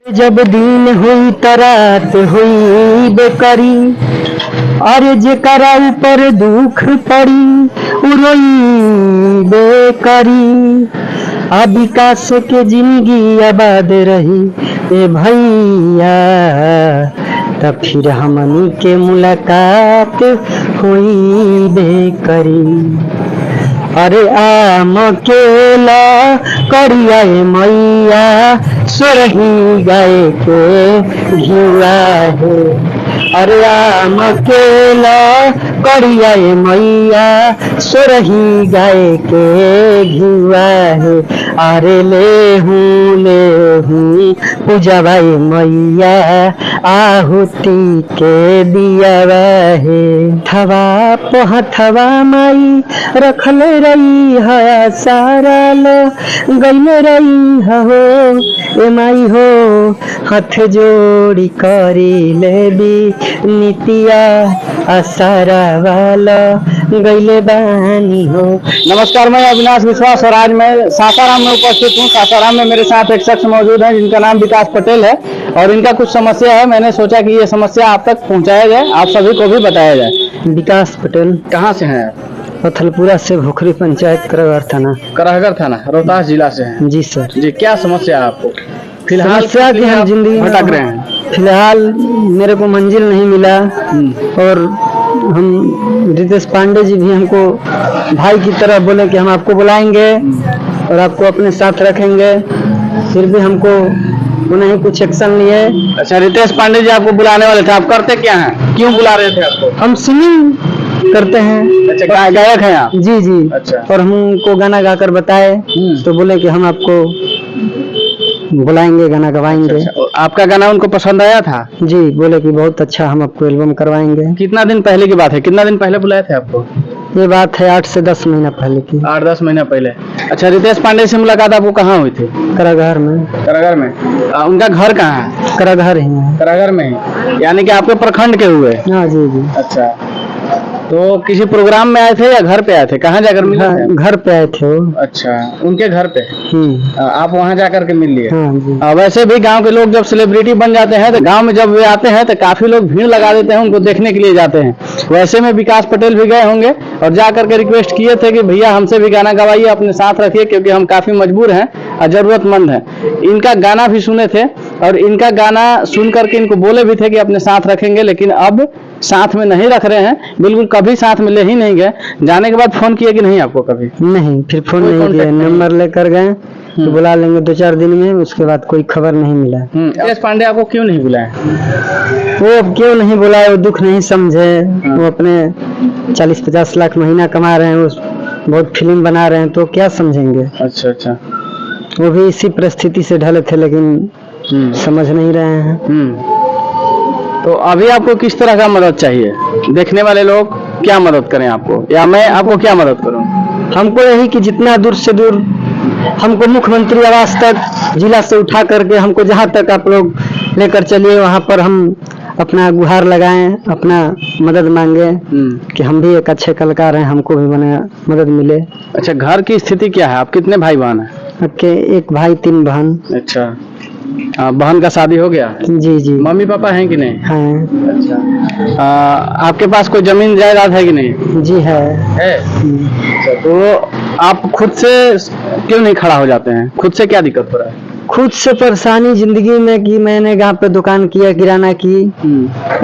जब दिन हुई त रात हुई बेकरी, अरे जेकरा ऊपर दुख पड़ी उ रोई बेकरी। आ विकास के जिंदगी आबाद रही ए भैया, तब फिर हमनी के मुलाकात हुई बेकरी। अरे आम केला करिया मैया, सोरही गाय के घिउआ है। अरे आम केला करिया मैया, सोरही गाय के घिउआ है। अरे ले हूँ पूजवा मैया, आहुति के दियावा है। थवा पोहथवा माई रखले रही है, सारा लो गईले रही हो ए माई हो। हाथ जोड़ी करी लेबी नितिया, आसारा वाला गईले बानी हो। नमस्कार, मैं अविनाश विश्वास और आज मैं सासाराम में उपस्थित हूँ। सासाराम में मेरे साथ एक शख्स मौजूद है जिनका नाम विकास पटेल है और इनका कुछ समस्या है। मैंने सोचा कि ये समस्या आप तक पहुँचाया जाए, आप सभी को भी बताया जाए। विकास पटेल। कहाँ से हैं? पथलपुरा से, भोखरी पंचायत, करहगर थाना, रोहतास जिला से हैं। जी सर। जी, क्या समस्या है आपको? फिलहाल समस्या की हम जिंदगी भटक रहे हैं। फिलहाल मेरे को मंजिल नहीं मिला और हम रितेश पांडे जी भी हमको भाई की तरह बोले कि हम आपको बुलाएंगे और आपको अपने साथ रखेंगे, फिर भी हमको उन्हें कुछ एक्शन लिए। अच्छा, रितेश पांडे जी आपको बुलाने वाले थे, आप करते क्या हैं? क्यों बुला रहे थे आपको? हम सिंगिंग करते हैं। अच्छा, गायक हैं आप? जी जी। अच्छा। और हमको गाना गाकर बताए तो बोले कि हम आपको बुलाएंगे, गाना गवाएंगे। अच्छा, आपका गाना उनको पसंद आया था? जी, बोले कि बहुत अच्छा, हम आपको एल्बम करवाएंगे। कितना दिन पहले की बात है? कितना दिन पहले बुलाए थे आपको? ये बात है 8 से 10 महीना पहले की। 8-10 महीना पहले। अच्छा, रितेश पांडे से मुलाकात आपको कहाँ हुई थी? करहगर में। करहगर में? उनका घर कहाँ है? करहगर ही है। करहगर में ही, यानी कि आपके प्रखंड के हुए? हाँ जी जी। अच्छा, तो किसी प्रोग्राम में आए थे या घर पे आए थे? कहाँ जाकर मिले थे? घर पे आए थे वो। अच्छा, उनके घर पे? आप वहाँ जाकर के मिल लिए? हाँ जी। वैसे भी गांव के लोग जब सेलिब्रिटी बन जाते हैं तो गांव में जब वे आते हैं तो काफी लोग भीड़ लगा देते हैं, उनको देखने के लिए जाते हैं। वैसे में विकास पटेल भी गए होंगे और जा करके रिक्वेस्ट किए थे कि भैया हमसे भी गाना गवाइए, अपने साथ रखिए, क्योंकि हम काफी मजबूर हैं और जरूरतमंद हैं। इनका गाना भी सुने थे और इनका गाना सुन करके इनको बोले भी थे कि अपने साथ रखेंगे, लेकिन अब साथ में नहीं रख रहे हैं, बिल्कुल कभी साथ में ले ही नहीं गए। जाने के बाद फोन किए कि नहीं आपको? कभी नहीं, फिर फोन नहीं किया। नंबर लेकर गए तो बुला लेंगे 2-4 दिन में, उसके बाद कोई खबर नहीं मिला। रितेश पांडे आपको क्यों नहीं बुलाए? वो क्यों नहीं बुलाए, वो दुख नहीं समझे। वो अपने 40-50 लाख महीना कमा रहे हैं, वो बहुत फिल्म बना रहे हैं, तो क्या समझेंगे। अच्छा अच्छा। वो भी इसी परिस्थिति से ढले थे, लेकिन समझ नहीं रहे हैं। तो अभी आपको किस तरह का मदद चाहिए? देखने वाले लोग क्या मदद करें आपको, या मैं आपको क्या मदद करूं? हमको यही कि जितना दूर से दूर हमको मुख्यमंत्री आवास तक जिला से उठा करके हमको जहां तक आप लोग लेकर चलिए, वहां पर हम अपना गुहार लगाएं, अपना मदद मांगे कि हम भी एक अच्छे कलाकार हैं, हमको भी बने मदद मिले। अच्छा, घर की स्थिति क्या है? आप कितने भाई बहन हैं? आपके 1 भाई 3 बहन। अच्छा, बहन का शादी हो गया? जी जी। मम्मी पापा हैं कि नहीं? हैं। अच्छा, आपके पास कोई जमीन जायदाद है कि नहीं? जी है। अच्छा, तो आप खुद से क्यों नहीं खड़ा हो जाते हैं? खुद से क्या दिक्कत हो रहा है? खुद से परेशानी जिंदगी में कि मैंने यहाँ पे दुकान किया, किराना की,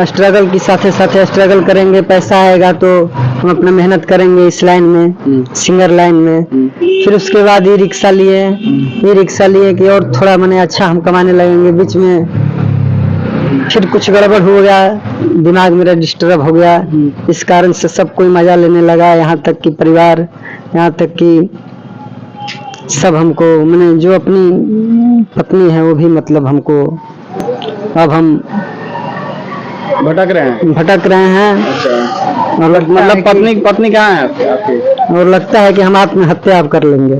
स्ट्रगल की साथे साथे स्ट्रगल करेंगे, पैसा आएगा तो हम अपना मेहनत करेंगे इस लाइन में, सिंगर लाइन में। फिर उसके बाद ई रिक्शा लिए कि और थोड़ा मैंने अच्छा हम कमाने लगेंगे। बीच में फिर कुछ गड़बड़ हो गया, दिमाग मेरा डिस्टर्ब हो गया, इस कारण से सब कोई मजा लेने लगा, यहाँ तक कि परिवार, यहाँ तक कि सब हमको, मैंने जो अपनी पत्नी है वो भी, मतलब हमको अब हम भटक रहे हैं। अच्छा, और मतलब पत्नी कहाँ है आपकी? और लगता है कि हम आत्महत्या अब कर लेंगे।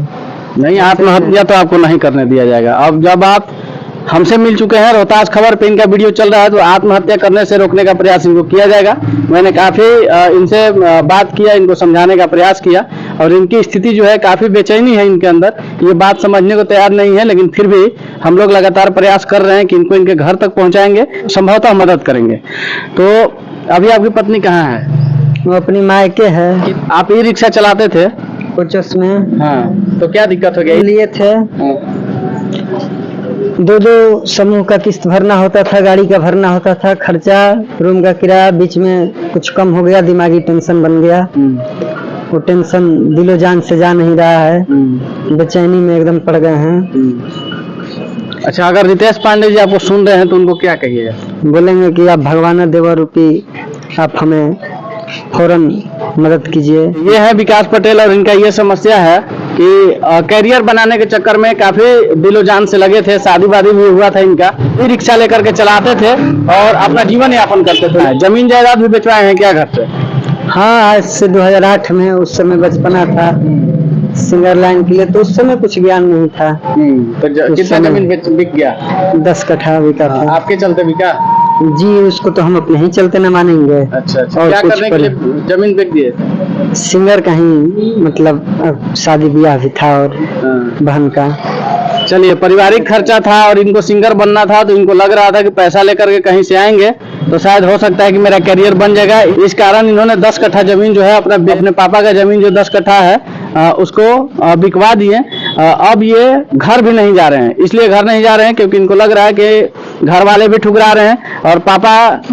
नहीं, आत्महत्या तो आपको नहीं करने दिया जाएगा। अब जब आप हमसे मिल चुके हैं। रोहतास खबर पे इनका वीडियो चल रहा है, तो आत्महत्या करने से रोकने का प्रयास इनको किया जाएगा। मैंने काफी इनसे बात किया, इनको समझाने का प्रयास किया, और इनकी स्थिति जो है काफी बेचैनी है इनके अंदर, ये बात समझने को तैयार नहीं है। लेकिन फिर भी हम लोग लगातार प्रयास कर रहे हैं कि इनको इनके घर तक पहुंचाएंगे, संभवतः मदद करेंगे। तो अभी आपकी पत्नी कहाँ है? वो अपनी मायके है। आप ई रिक्शा चलाते थे कोचस में। हाँ, तो क्या दिक्कत हो गई? लिए थे, दो समूह का किस्त भरना होता था, गाड़ी का भरना होता था, खर्चा, रूम का किराया, बीच में कुछ कम हो गया, दिमागी टेंशन बन गया। वो टेंशन दिलो जान से जा नहीं रहा है, बेचैनी में एकदम पड़ गए हैं। अच्छा, अगर रितेश पांडे जी आपको सुन रहे हैं तो उनको क्या कहिएगा? बोलेंगे कि आप भगवान देवा रूपी, आप हमें फौरन मदद कीजिए। ये है विकास पटेल, और इनका ये समस्या है कि कैरियर बनाने के चक्कर में काफी दिलो जान से लगे थे। शादी वादी भी हुआ था इनका, ई रिक्शा लेकर के चलाते थे और अपना जीवन यापन करते थे। जमीन जायदाद भी बेचवाए हैं क्या घर से? हाँ, आज से 2008 में, उस समय बचपना था सिंगर लाइन के लिए, तो उस समय कुछ ज्ञान नहीं था। तो कितना जमीन बिक गया? 10 कट्ठा बिका था। आपके चलते बिका? जी, उसको तो हम अपने ही चलते न मानेंगे। अच्छा, और क्या कुछ करने के लिए जमीन बिक दिए? सिंगर का ही, मतलब शादी ब्याह भी था और बहन का। चलिए, पारिवारिक खर्चा था और इनको सिंगर बनना था, तो इनको लग रहा था कि पैसा लेकर के कहीं से आएंगे तो शायद हो सकता है कि मेरा करियर बन जाएगा। इस कारण इन्होंने 10 कट्ठा जमीन जो है अपने पापा का जमीन जो 10 कट्ठा है उसको बिकवा दिए। अब ये घर भी नहीं जा रहे हैं। इसलिए घर नहीं जा रहे हैं क्योंकि इनको लग रहा है कि घर वाले भी ठुकरा रहे हैं, और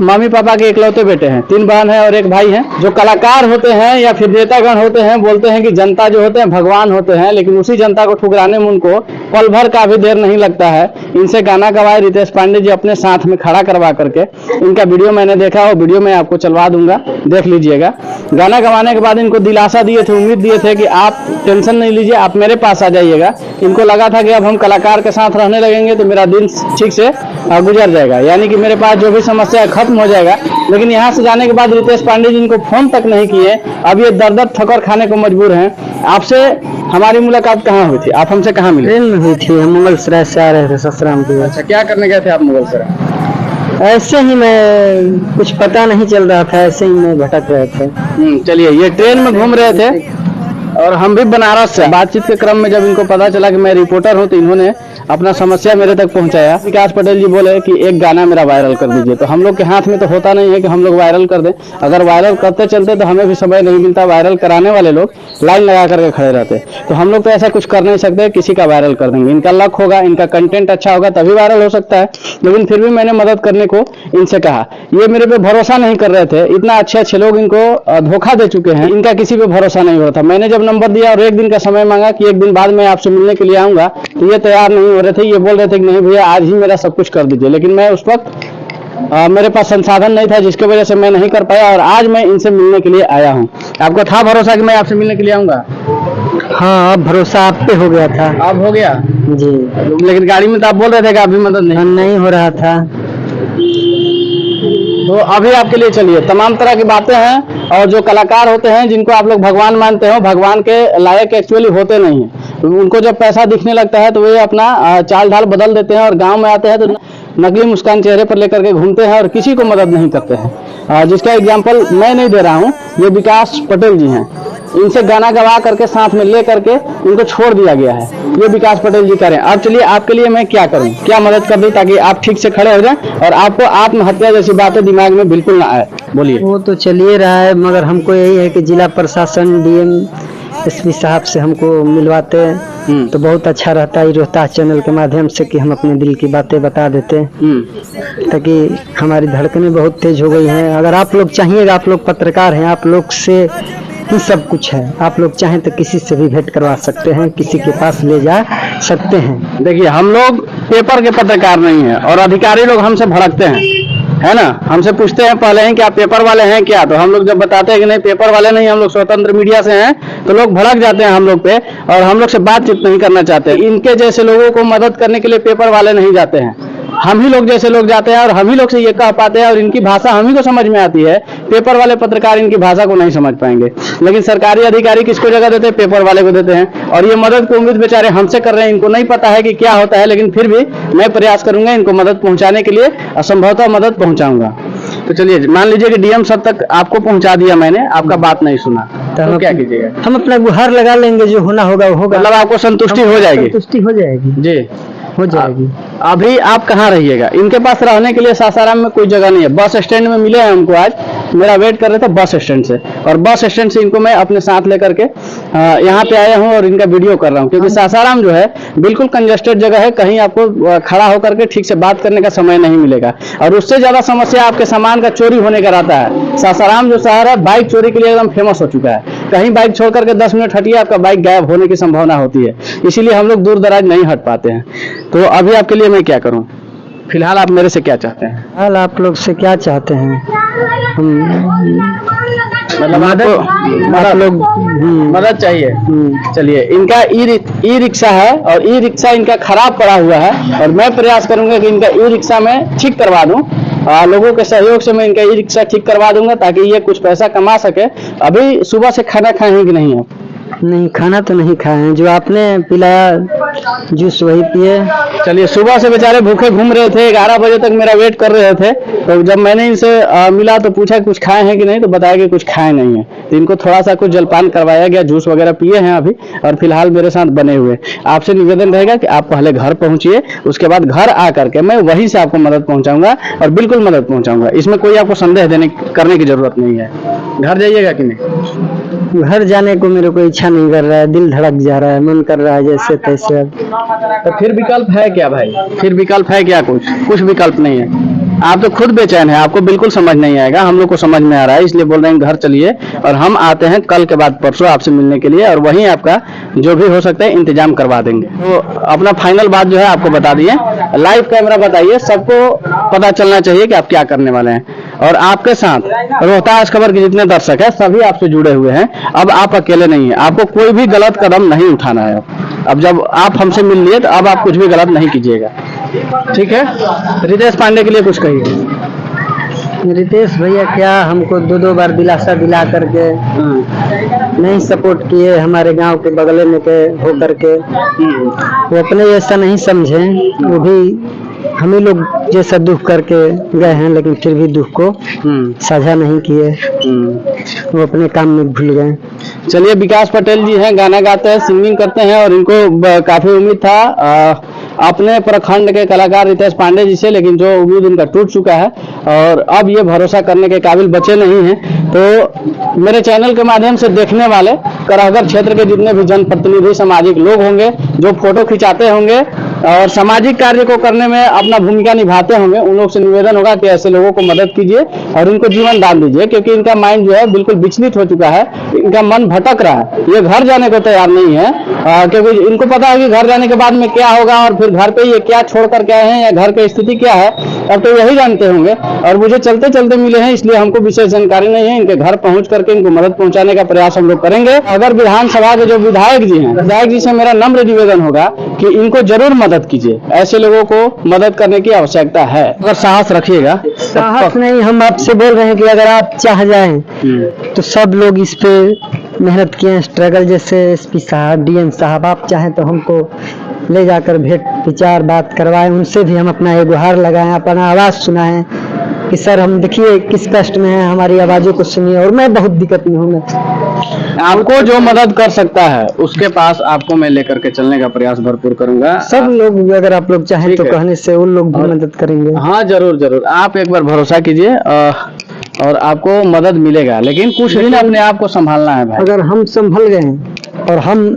मम्मी पापा के इकलौते बेटे हैं, 3 बहन है और 1 भाई है। जो कलाकार होते हैं या फिर नेतागण होते हैं, बोलते हैं कि जनता जो होते हैं भगवान होते हैं, लेकिन उसी जनता को ठुकराने में उनको पल भर का भी देर नहीं लगता है। इनसे गाना गवाए रितेश पांडे जी अपने साथ में खड़ा करवा करके। इनका वीडियो मैंने देखा, वो वीडियो मैं आपको चलवा दूंगा, देख लीजिएगा। गाना गवाने के बाद इनको दिलासा दिए थे, उम्मीद दिए थे कि आप टेंशन नहीं लीजिए, आप मेरे पास आ जाइएगा। इनको लगा था कि अब हम कलाकार के साथ रहने लगेंगे तो मेरा दिन ठीक से गुजर जाएगा, यानी कि मेरे पास जो भी समस्या है खत्म हो जाएगा। लेकिन यहाँ से जाने के बाद रितेश पांडे जी इनको फोन तक नहीं किए। अब ये दर ठोकर खाने को मजबूर हैं। आपसे हमारी मुलाकात कहाँ हुई थी? आप हमसे कहाँ मिले? ट्रेन में हुई थी, हम मुगलसराय से आ रहे थे ससुराल की। अच्छा, क्या करने गए थे आप मुगलसराय? ऐसे ही, मैं कुछ पता नहीं चल रहा था, ऐसे ही मैं भटक रहे थे। चलिए, ये ट्रेन में घूम रहे थे और हम भी बनारस से। बातचीत के क्रम में जब इनको पता चला कि मैं रिपोर्टर हूं, तो इन्होंने अपना समस्या मेरे तक पहुंचाया। विकास पटेल जी बोले कि एक गाना मेरा वायरल कर दीजिए। तो हम लोग के हाथ में तो होता नहीं है कि हम लोग वायरल कर दें। अगर वायरल करते चलते तो हमें भी समय नहीं मिलता। वायरल कराने वाले लोग लाइन लगा करके खड़े रहते, तो हम लोग तो ऐसा कुछ कर नहीं सकते, किसी का वायरल कर देंगे। इनका लक होगा, इनका कंटेंट अच्छा होगा तभी वायरल हो सकता है। लेकिन फिर भी मैंने मदद करने को इनसे कहा। ये मेरे पे भरोसा नहीं कर रहे थे। इतना अच्छे लोग इनको धोखा दे चुके हैं, इनका किसी पे भरोसा नहीं हो रहा था। मैंने जब नंबर दिया और 1 दिन का समय मांगा कि 1 दिन बाद मैं आपसे मिलने के लिए आऊंगा, तो ये तैयार नहीं हो रहे थे। ये बोल रहे थे कि नहीं भैया, आज ही मेरा सब कुछ कर दीजिए। लेकिन मैं उस वक्त मेरे पास संसाधन नहीं था, जिसकी वजह से मैं नहीं कर पाया, और आज मैं इनसे मिलने के लिए आया हूँ। आपको था भरोसा कि मैं आपसे मिलने के लिए आऊंगा? हाँ, अब भरोसा आप पे हो गया था। अब हो गया जी, लेकिन गाड़ी में तो आप बोल रहे थे कि अभी मदद नहीं हो रहा था। तो अभी आपके लिए चलिए, तमाम तरह की बातें हैं। और जो कलाकार होते हैं, जिनको आप लोग भगवान मानते हो, भगवान के लायक एक्चुअली होते नहीं हैं। उनको जब पैसा दिखने लगता है तो वे अपना चाल ढाल बदल देते हैं, और गांव में आते हैं तो नकली मुस्कान चेहरे पर लेकर के घूमते हैं और किसी को मदद नहीं करते हैं। जिसका एग्जाम्पल मैं नहीं दे रहा हूँ, ये विकास पटेल जी हैं। इनसे गाना गवा करके साथ में ले करके इनको छोड़ दिया गया है। ये विकास पटेल जी करें। अब चलिए, आपके लिए मैं क्या करूं, क्या मदद कर दूं ताकि आप ठीक से खड़े हो जाएं और आपको आत्महत्या जैसी बातें दिमाग में बिल्कुल ना आए? बोलिए। वो तो चलिए रहा है, मगर हमको यही है कि जिला प्रशासन, डीएम, एसपी साहब से हमको मिलवाते तो बहुत अच्छा रहता है, रोहतास चैनल के माध्यम से, कि हम अपने दिल की बातें बता देते, ताकि हमारी धड़कनें बहुत तेज हो गई हैं। अगर आप लोग चाहिएगा, आप लोग पत्रकार हैं, आप लोग से ही सब कुछ है। आप लोग चाहें तो किसी से भी भेंट करवा सकते हैं, किसी के पास ले जा सकते हैं। देखिए, हम लोग पेपर के पत्रकार नहीं हैं, और अधिकारी लोग हमसे भड़कते हैं, है ना। हमसे पूछते हैं पहले ही कि आप पेपर वाले हैं क्या, तो हम लोग जब बताते हैं कि नहीं पेपर वाले नहीं, हम लोग स्वतंत्र मीडिया से हैं, तो लोग भड़क जाते हैं हम लोग पे और हम लोग से बातचीत नहीं करना चाहते। इनके जैसे लोगों को मदद करने के लिए पेपर वाले नहीं जाते हैं। हम ही लोग जैसे लोग जाते हैं और हम ही लोग से ये कह पाते हैं और इनकी भाषा हम ही को समझ में आती है। पेपर वाले पत्रकार इनकी भाषा को नहीं समझ पाएंगे, लेकिन सरकारी अधिकारी किसको जगह देते हैं? पेपर वाले को देते हैं। और ये मदद को उम्मीद बेचारे हमसे कर रहे हैं, इनको नहीं पता है कि क्या होता है, लेकिन फिर भी मैं प्रयास करूंगा इनको मदद पहुंचाने के लिए, असंभवतः मदद पहुंचाऊंगा। तो चलिए, मान लीजिए कि डीएम सर तक आपको पहुंचा दिया मैंने, आपका बात नहीं सुना, तो क्या कीजिएगा? हम अपना गुहार लगा लेंगे, जो होना होगा वो होगा। मतलब आपको संतुष्टि हो जाएगी? संतुष्टि हो जाएगी जी, हो जाएगी। अभी आप कहाँ रहिएगा? इनके पास रहने के लिए सासाराम में कोई जगह नहीं है। बस स्टैंड में मिले हैं हमको, आज मेरा वेट कर रहे थे बस स्टैंड से, और बस स्टैंड से इनको मैं अपने साथ लेकर के यहाँ पे आया हूँ और इनका वीडियो कर रहा हूँ, क्योंकि सासाराम जो है बिल्कुल कंजेस्टेड जगह है, कहीं आपको खड़ा होकर के ठीक से बात करने का समय नहीं मिलेगा। और उससे ज्यादा समस्या आपके सामान का चोरी होने का रहता है। सासाराम जो शहर है बाइक चोरी के लिए एकदम फेमस हो चुका है। कहीं बाइक छोड़ करके 10 मिनट हटिए, आपका बाइक गायब होने की संभावना होती है, इसीलिए हम लोग दूर दराज नहीं हट पाते हैं। तो अभी आपके लिए मैं क्या करूं? फिलहाल आप मेरे से क्या चाहते हैं? हाल आप लोग से क्या चाहते हैं? मतलब आप लोग मदद चाहिए? चलिए, इनका ई रिक्शा है और ई रिक्शा इनका खराब पड़ा हुआ है, और मैं प्रयास करूंगा कि इनका ई रिक्शा में ठीक करवा दूं। लोगों के सहयोग से मैं इनका ई रिक्शा ठीक करवा दूंगा, ताकि ये कुछ पैसा कमा सके। अभी सुबह से खाना खाए हैं कि नहीं आप? नहीं, खाना तो नहीं खाए हैं, जो आपने पिलाया जूस वही पिए। चलिए, सुबह से बेचारे भूखे घूम रहे थे, 11 बजे तक मेरा वेट कर रहे थे। तो जब मैंने इनसे मिला तो पूछा कुछ खाए हैं कि नहीं, तो बताया कि कुछ खाए नहीं है। तो इनको थोड़ा सा कुछ जलपान करवाया गया, जूस वगैरह पिए हैं अभी, और फिलहाल मेरे साथ बने हुए। आपसे निवेदन रहेगा कि आप पहले घर पहुंचिए, उसके बाद घर आकर के मैं वहीं से आपको मदद पहुंचाऊंगा, और बिल्कुल मदद पहुंचाऊंगा। इसमें कोई आपको संदेह करने की जरूरत नहीं है। घर जाइएगा कि नहीं? घर जाने को मेरे को इच्छा नहीं कर रहा है, दिल धड़क जा रहा है, मन कर रहा है जैसे तैसे। तो फिर विकल्प है क्या भाई? फिर विकल्प है क्या? कुछ विकल्प नहीं है। आप तो खुद बेचैन है, आपको बिल्कुल समझ नहीं आएगा, हम लोग को समझ में आ रहा है, इसलिए बोल रहे हैं घर चलिए, और हम आते हैं कल के बाद परसों आपसे मिलने के लिए, और वहीं आपका जो भी हो सकता है इंतजाम करवा देंगे। तो अपना फाइनल बात जो है आपको बता दिए। लाइव कैमरा बताइए, सबको पता चलना चाहिए कि आप क्या करने वाले हैं। और आपके साथ रोहतास खबर के जितने दर्शक हैं सभी आपसे जुड़े हुए हैं। अब आप अकेले नहीं हैं, आपको कोई भी गलत कदम नहीं उठाना है। अब जब आप हमसे मिल लिए तो अब आप कुछ भी गलत नहीं कीजिएगा, ठीक है? रितेश पांडे के लिए कुछ कहिए। रितेश भैया क्या हमको 2-2 बार दिलासा दिला करके नहीं सपोर्ट किए, हमारे गांव के बगले में के हो करके वो अपने जैसा नहीं समझे, वो भी हम ही लोग जैसा दुख करके गए हैं, लेकिन फिर भी दुख को साझा नहीं किए, वो अपने काम में भूल गए। चलिए, विकास पटेल जी हैं, गाना गाते हैं, सिंगिंग करते हैं, और इनको काफी उम्मीद था अपने प्रखंड के कलाकार रितेश पांडे जी से, लेकिन जो उम्मीद इनका टूट चुका है और अब ये भरोसा करने के काबिल बचे नहीं हैं। तो मेरे चैनल के माध्यम से देखने वाले करहगर क्षेत्र के जितने भी जनप्रतिनिधि सामाजिक लोग होंगे, जो फोटो खिंचाते होंगे और सामाजिक कार्य को करने में अपना भूमिका निभाते होंगे, उन लोग से निवेदन होगा कि ऐसे लोगों को मदद कीजिए और इनको जीवन दान दीजिए, क्योंकि इनका माइंड जो है बिल्कुल विचलित हो चुका है, इनका मन भटक रहा है, ये घर जाने को तैयार नहीं है, क्योंकि इनको पता है कि घर जाने के बाद में क्या होगा, और फिर घर पे ये क्या छोड़ कर के आए हैं या घर की स्थिति क्या है, अब तो यही जानते होंगे। और मुझे चलते चलते मिले हैं, इसलिए हमको विशेष जानकारी नहीं है। इनके घर पहुंच करके इनको मदद पहुंचाने का प्रयास हम लोग करेंगे। अगर विधानसभा के जो विधायक जी हैं, विधायक जी से मेरा नम्र निवेदन होगा कि इनको जरूर मदद कीजिए, ऐसे लोगों को मदद करने की आवश्यकता है। अगर साहस रखिएगा। साहस नहीं, हम आपसे बोल रहे हैं कि अगर आप चाह जाएं तो सब लोग इस पे मेहनत किए, स्ट्रगल, जैसे एसपी साहब, डीएम साहब, आप चाहें तो हमको ले जाकर भेंट विचार बात करवाएं, उनसे भी हम अपना एक गुहार लगाएं, अपना आवाज सुनाएं कि सर हम देखिए किस कष्ट में हैं, हमारी आवाजों को सुनिए, और मैं बहुत दिक्कत में हूँ। आपको जो मदद कर सकता है उसके पास आपको मैं लेकर के चलने का प्रयास भरपूर करूंगा। सब लोग अगर आप लोग चाहें तो कहने से उन लोग भी मदद करेंगे। हाँ, जरूर जरूर, आप एक बार भरोसा कीजिए और आपको मदद मिलेगा, लेकिन कुछ दिन अपने आप को संभालना है भाई। अगर हम संभल गए और हम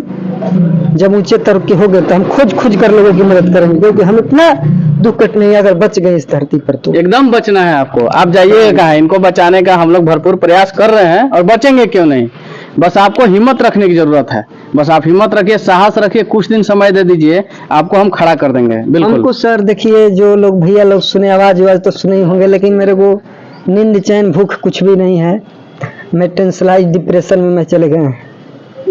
जब ऊंचे तरफ के हो गए तो हम खोज कर लोगों की मदद करेंगे, क्योंकि हम इतना दुख नहीं, अगर बच गए इस धरती पर तो एकदम बचना है आपको। आप जाइए कहाँ, इनको बचाने का हम लोग भरपूर प्रयास कर रहे हैं और बचेंगे क्यों नहीं। बस आपको हिम्मत रखने की जरूरत है, बस आप हिम्मत रखिए, साहस रखिए, कुछ दिन समय दे दीजिए, आपको हम खड़ा कर देंगे। बिल्कुल हमको सर देखिए, जो लोग भैया लोग सुने, आवाज तो सुने ही होंगे, लेकिन मेरे को नींद चैन भूख कुछ भी नहीं है। मैं टेंशलाइज डिप्रेशन में मैं चले गए।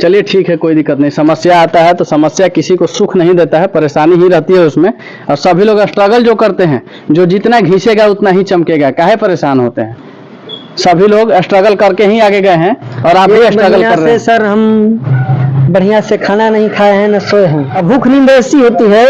चलिए ठीक है, कोई दिक्कत नहीं। समस्या आता है तो समस्या किसी को सुख नहीं देता है, परेशानी ही रहती है उसमें। और सभी लोग स्ट्रगल जो करते हैं, जो जितना घिसेगा उतना ही चमकेगा, काहे परेशान होते हैं। सभी लोग स्ट्रगल करके ही आगे गए हैं और आप भी स्ट्रगल कर रहे हैं। सर हम बढ़िया से खाना नहीं खाए हैं, न सोए हैं। अब भूख नींद ऐसी होती है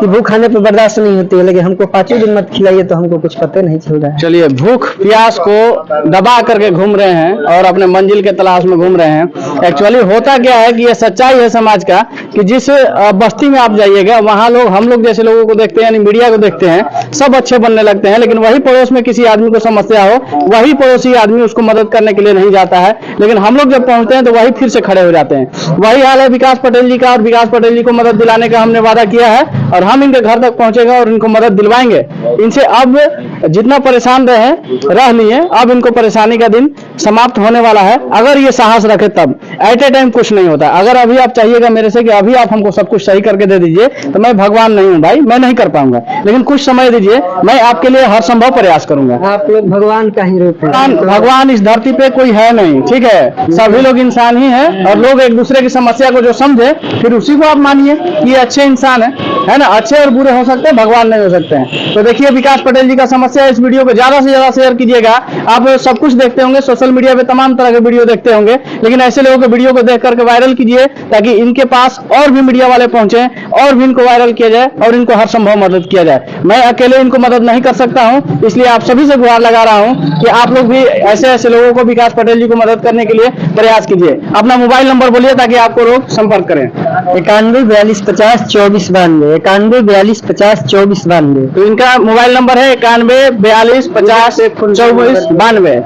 कि भूख खाने पर बर्दाश्त नहीं होती है, लेकिन हमको 5 दिन मत खिलाइए तो हमको कुछ पता नहीं चल रहा है। चलिए, भूख प्यास को दबा करके घूम रहे हैं और अपने मंजिल के तलाश में घूम रहे हैं। एक्चुअली होता क्या है कि ये सच्चाई है समाज का कि जिस बस्ती में आप जाइएगा वहाँ लोग, हम लोग जैसे लोगों को देखते हैं, यानी मीडिया को देखते हैं, सब अच्छे बनने लगते हैं। लेकिन वही पड़ोस में किसी आदमी को समस्या हो, वही पड़ोसी आदमी उसको मदद करने के लिए नहीं जाता है। लेकिन हम लोग जब पहुंचते हैं तो वही फिर से खड़े हो जाते हैं। वही हाल है विकास पटेल जी का, और विकास पटेल जी को मदद दिलाने का हमने वादा किया है और हम इनके घर तक पहुंचेगा और इनको मदद दिलवाएंगे। इनसे अब जितना परेशान रह लिए, अब इनको परेशानी का दिन समाप्त होने वाला है। अगर ये साहस रखे तब, एट ए टाइम कुछ नहीं होता। अगर अभी आप चाहिएगा मेरे से कि अभी आप हमको सब कुछ सही करके दे दीजिए, तो मैं भगवान नहीं हूँ भाई, मैं नहीं कर पाऊंगा। लेकिन कुछ समय दीजिए, मैं आपके लिए हर संभव प्रयास करूंगा। आप लोग भगवान का ही रूप है। भगवान इस धरती पे कोई है नहीं, ठीक है, सभी लोग इंसान ही हैं और लोग एक दूसरे की समस्या को जो समझे फिर उसी को आप मानिए कि ये अच्छे इंसान है ना। अच्छे और बुरे हो सकते हैं, भगवान नहीं हो सकते हैं। तो देखिए, विकास पटेल जी का समस्या, इस वीडियो को ज्यादा से ज्यादा शेयर कीजिएगा। आप सब कुछ देखते होंगे, सोशल मीडिया पे तमाम तरह के वीडियो देखते होंगे, लेकिन ऐसे लोगों के वीडियो को देख करके वायरल कीजिए ताकि इनके पास और भी मीडिया वाले पहुंचे और भी इनको वायरल किया जाए और इनको हर संभव मदद किया जाए। मैं अकेले इनको मदद नहीं कर सकता हूं, इसलिए आप सभी से गुहार लगा रहा हूं कि आप लोग भी ऐसे ऐसे लोगों को, विकास पटेल जी को मदद करने के लिए प्रयास कीजिए। अपना मोबाइल नंबर बोलिए ताकि आपको लोग संपर्क करें। 91 42 50 24 92, 91 42 50 24 92। तो इनका मोबाइल नंबर है 91 42 50 24 92।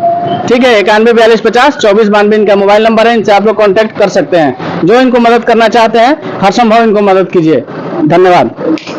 ठीक है, 91 42 50 24 92 इनका मोबाइल नंबर है। इनसे आप लोग कांटेक्ट कर सकते हैं। जो इनको मदद करना चाहते हैं, हर संभव इनको मदद कीजिए। धन्यवाद।